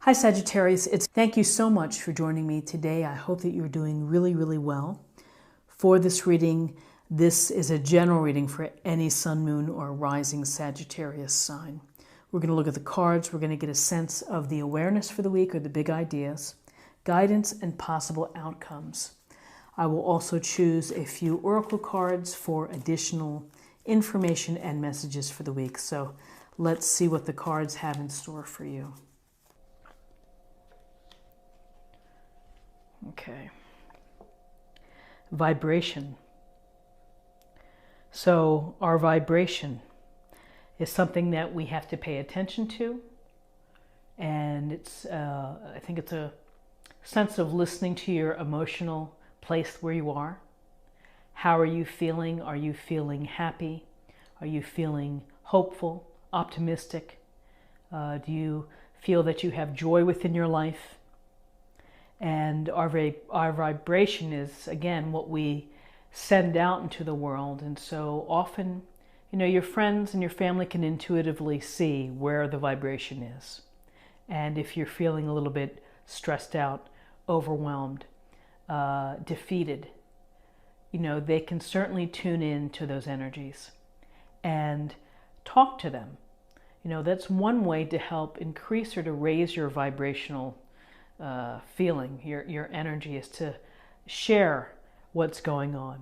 Hi Sagittarius, thank you so much for joining me today. I hope that you're doing really, really well. For this reading, this is a general reading for any sun, moon, or rising Sagittarius sign. We're going to look at the cards. We're going to get a sense of the awareness for the week or the big ideas, guidance, and possible outcomes. I will also choose a few oracle cards for additional information and messages for the week. So let's see what the cards have in store for you. Okay. Vibration. So our vibration is something that we have to pay attention to. And I think it's a sense of listening to your emotional place where you are. How are you feeling? Are you feeling happy? Are you feeling hopeful, optimistic? Do you feel that you have joy within your life? And our vibration is, again, what we send out into the world. And so often, your friends and your family can intuitively see where the vibration is. And if you're feeling a little bit stressed out, overwhelmed, defeated, they can certainly tune in to those energies and talk to them. That's one way to help increase or to raise your vibrational feeling, your energy, is to share what's going on.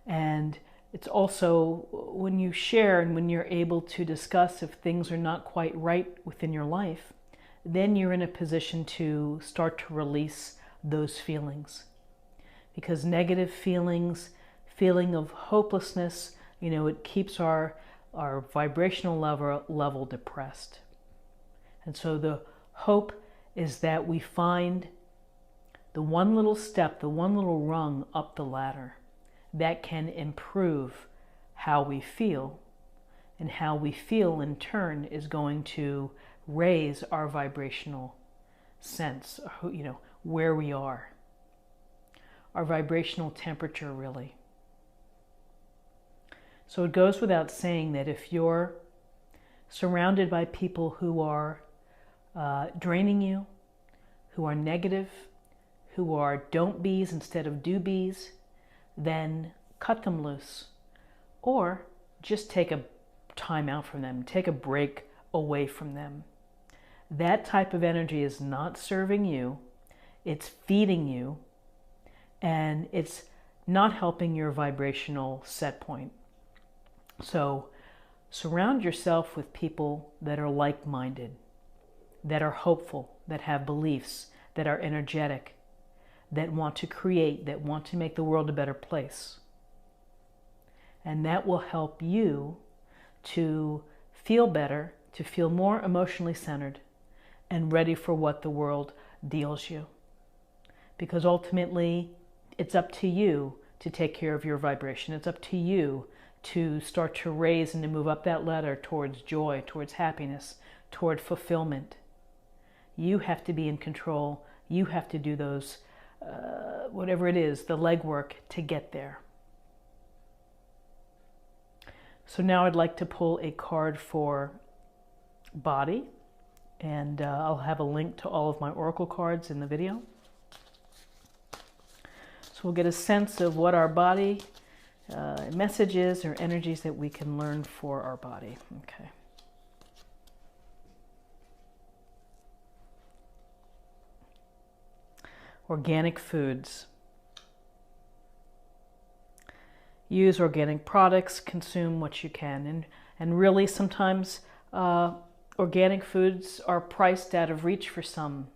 And it's also when you share and when you're able to discuss if things are not quite right within your life, then you're in a position to start to release those feelings. Because negative feelings, feeling of hopelessness, it keeps our vibrational level depressed. And so the hope is that we find the one little step, the one little rung up the ladder that can improve how we feel, and how we feel in turn is going to raise our vibrational sense, where we are, our vibrational temperature, really. So it goes without saying that if you're surrounded by people who are draining you, who are negative, who are don't be's instead of do be's, then cut them loose. Or just take a time out from them, take a break away from them. That type of energy is not serving you, it's feeding you, and it's not helping your vibrational set point. So surround yourself with people that are like-minded, that are hopeful, that have beliefs, that are energetic, that want to create, that want to make the world a better place. And that will help you to feel better, to feel more emotionally centered and ready for what the world deals you. Because ultimately, it's up to you to take care of your vibration. It's up to you to start to raise and to move up that ladder towards joy, towards happiness, toward fulfillment. You have to be in control. You have to do those, whatever it is, the legwork to get there. So now I'd like to pull a card for body, and I'll have a link to all of my oracle cards in the video. So we'll get a sense of what our body message is, or energies that we can learn for our body. Okay. Organic foods. Use organic products, consume what you can. And really sometimes organic foods are priced out of reach for some.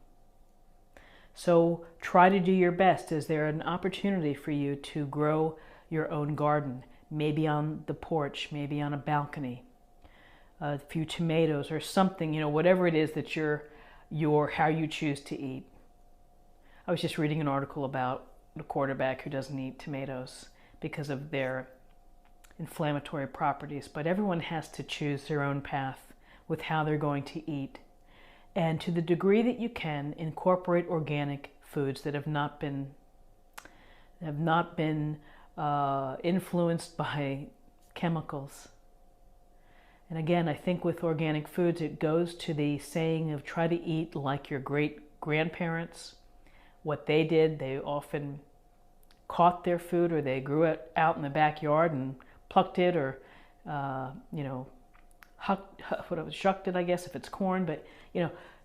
So try to do your best. Is there an opportunity for you to grow your own garden? Maybe on the porch, maybe on a balcony. A few tomatoes or something, whatever it is that how you choose to eat. I was just reading an article about a quarterback who doesn't eat tomatoes because of their inflammatory properties. But everyone has to choose their own path with how they're going to eat. And to the degree that you can, incorporate organic foods that have not been influenced by chemicals. And again, I think with organic foods, it goes to the saying of try to eat like your great grandparents. What they did, they often caught their food, or they grew it out in the backyard and plucked it, or shucked it, I guess, if it's corn. But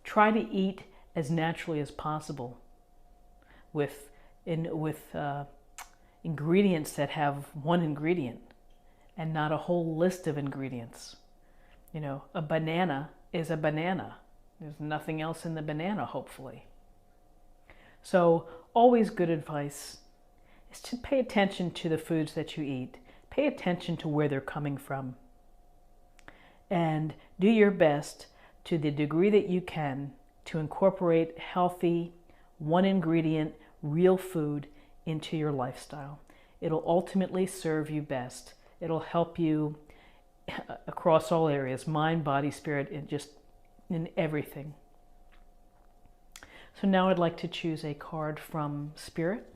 try to eat as naturally as possible with ingredients that have one ingredient and not a whole list of ingredients. A banana is a banana. There's nothing else in the banana, hopefully. So always good advice is to pay attention to the foods that you eat. Pay attention to where they're coming from. And do your best, to the degree that you can, to incorporate healthy, one ingredient, real food into your lifestyle. It'll ultimately serve you best. It'll help you across all areas, mind, body, spirit, and just in everything. So now I'd like to choose a card from Spirit,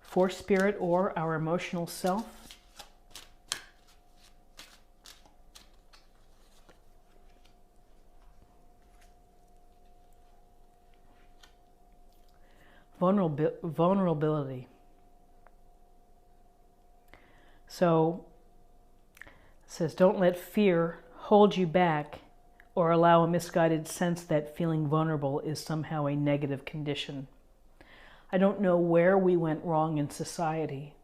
for Spirit or our emotional self. Vulnerability. So it says, don't let fear hold you back or allow a misguided sense that feeling vulnerable is somehow a negative condition. I don't know where we went wrong in society,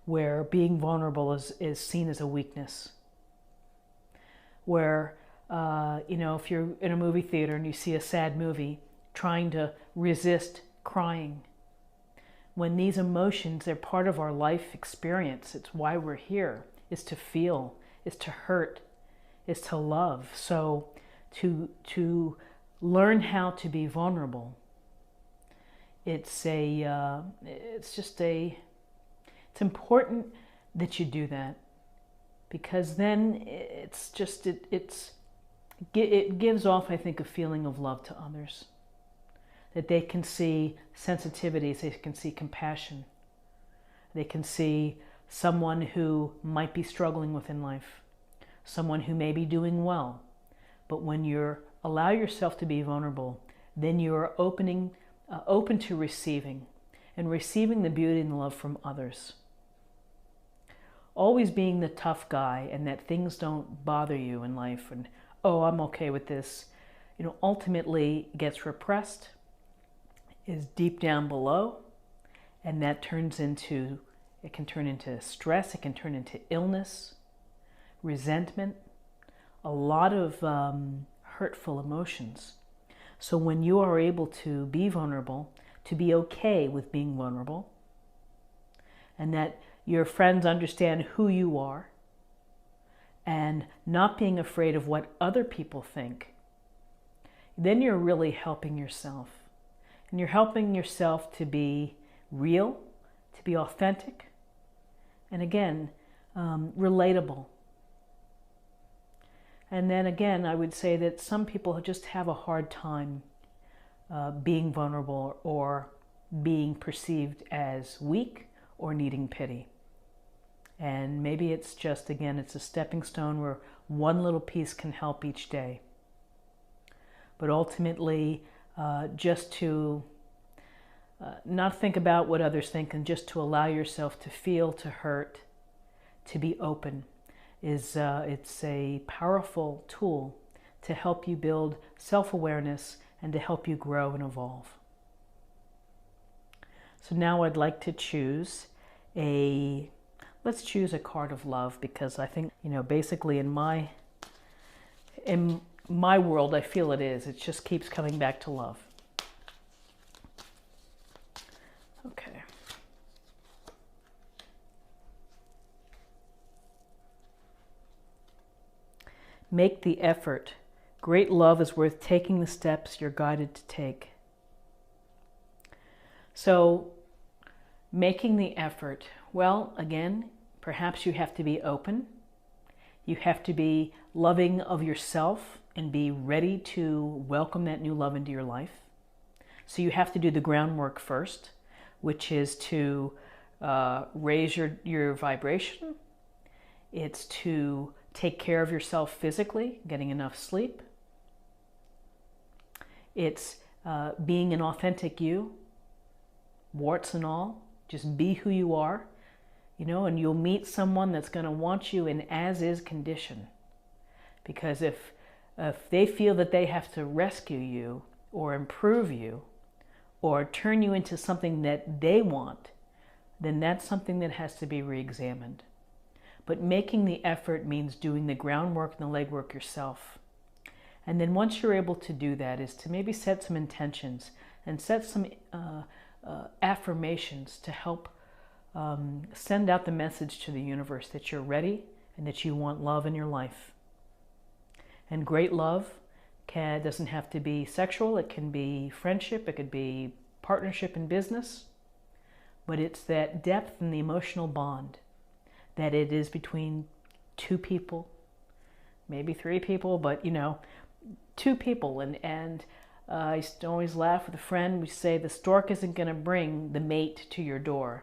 where being vulnerable is seen as a weakness. Where, if you're in a movie theater and you see a sad movie, trying to resist crying. When these emotions, they're part of our life experience. It's why we're here, is to feel, is to hurt, is to love. So to learn how to be vulnerable, it's important that you do that, because then it gives off, I think, a feeling of love to others. That they can see sensitivities, they can see compassion, they can see someone who might be struggling within life, someone who may be doing well. But when you allow yourself to be vulnerable, then you're open to receiving, and receiving the beauty and the love from others. Always being the tough guy, and that things don't bother you in life, and, oh, I'm okay with this, ultimately gets repressed, is deep down below, and that can turn into stress, it can turn into illness, resentment, a lot of hurtful emotions. So when you are able to be vulnerable, to be okay with being vulnerable, and that your friends understand who you are, and not being afraid of what other people think, then you're really helping yourself. And you're helping yourself to be real, to be authentic, and again, relatable. And then again, I would say that some people just have a hard time being vulnerable or being perceived as weak or needing pity. And maybe it's just, again, it's a stepping stone where one little piece can help each day. But ultimately, just to not think about what others think, and just to allow yourself to feel, to hurt, to be open, it's a powerful tool to help you build self-awareness and to help you grow and evolve. So now I'd like to choose let's choose a card of love, because I think, basically in my world, I feel it just keeps coming back to love. Okay. Make the effort. Great love is worth taking the steps you're guided to take. So, making the effort. Well, again, perhaps you have to be open. You have to be loving of yourself and be ready to welcome that new love into your life. So you have to do the groundwork first, which is to raise your vibration. It's to take care of yourself physically, getting enough sleep. It's being an authentic you, warts and all. Just be who you are, you know, and you'll meet someone that's going to want you in as-is condition. Because if they feel that they have to rescue you or improve you or turn you into something that they want, then that's something that has to be re-examined. But making the effort means doing the groundwork and the legwork yourself. And then once you're able to do that, is to maybe set some intentions and set some affirmations to help send out the message to the universe that you're ready and that you want love in your life. And great love doesn't have to be sexual. It can be friendship. It could be partnership in business. But it's that depth and the emotional bond that it is between two people, maybe three people, but you know, two people. And I used to always laugh with a friend. We say the stork isn't going to bring the mate to your door.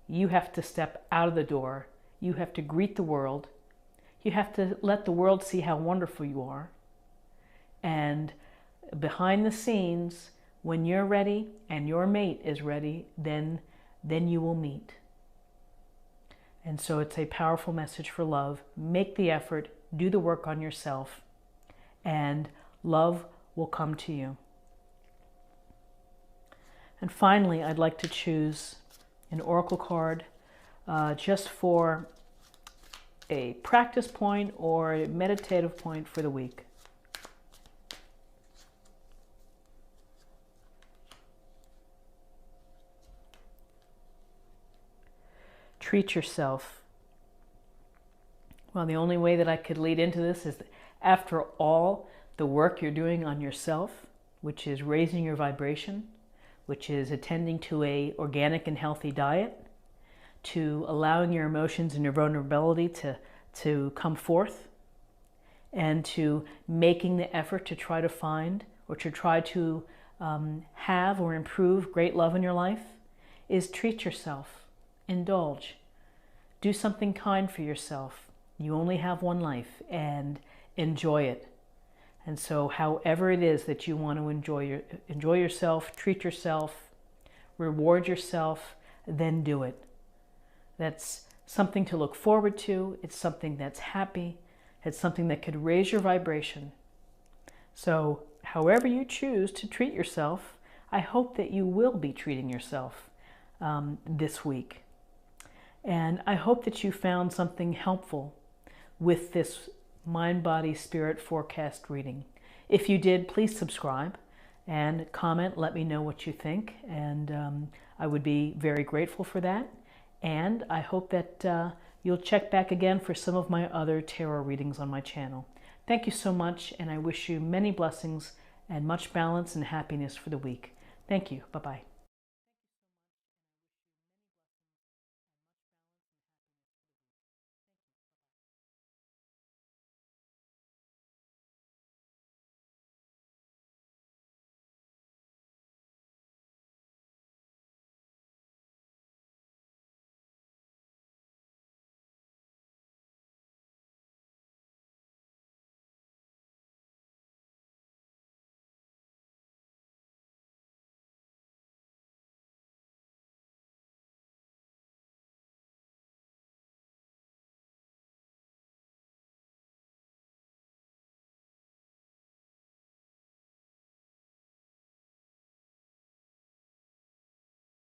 You have to step out of the door. You have to greet the world. You have to let the world see how wonderful you are. And behind the scenes, when you're ready and your mate is ready, then you will meet. And so it's a powerful message for love. Make the effort, do the work on yourself, and love will come to you. And finally, I'd like to choose an oracle card just for a practice point or a meditative point for the week. Treat yourself. Well, the only way that I could lead into this is that after all the work you're doing on yourself, which is raising your vibration, which is attending to an organic and healthy diet, to allowing your emotions and your vulnerability to come forth, and to making the effort to try to find or to try to have or improve great love in your life, is treat yourself, indulge, do something kind for yourself. You only have one life, and enjoy it. And so however it is that you want to enjoy yourself, treat yourself, reward yourself, then do it. That's something to look forward to. It's something that's happy. It's something that could raise your vibration. So however you choose to treat yourself, I hope that you will be treating yourself this week. And I hope that you found something helpful with this Mind, Body, Spirit forecast reading. If you did, please subscribe and comment. Let me know what you think. And I would be very grateful for that. And I hope that you'll check back again for some of my other tarot readings on my channel. Thank you so much, and I wish you many blessings and much balance and happiness for the week. Thank you. Bye-bye.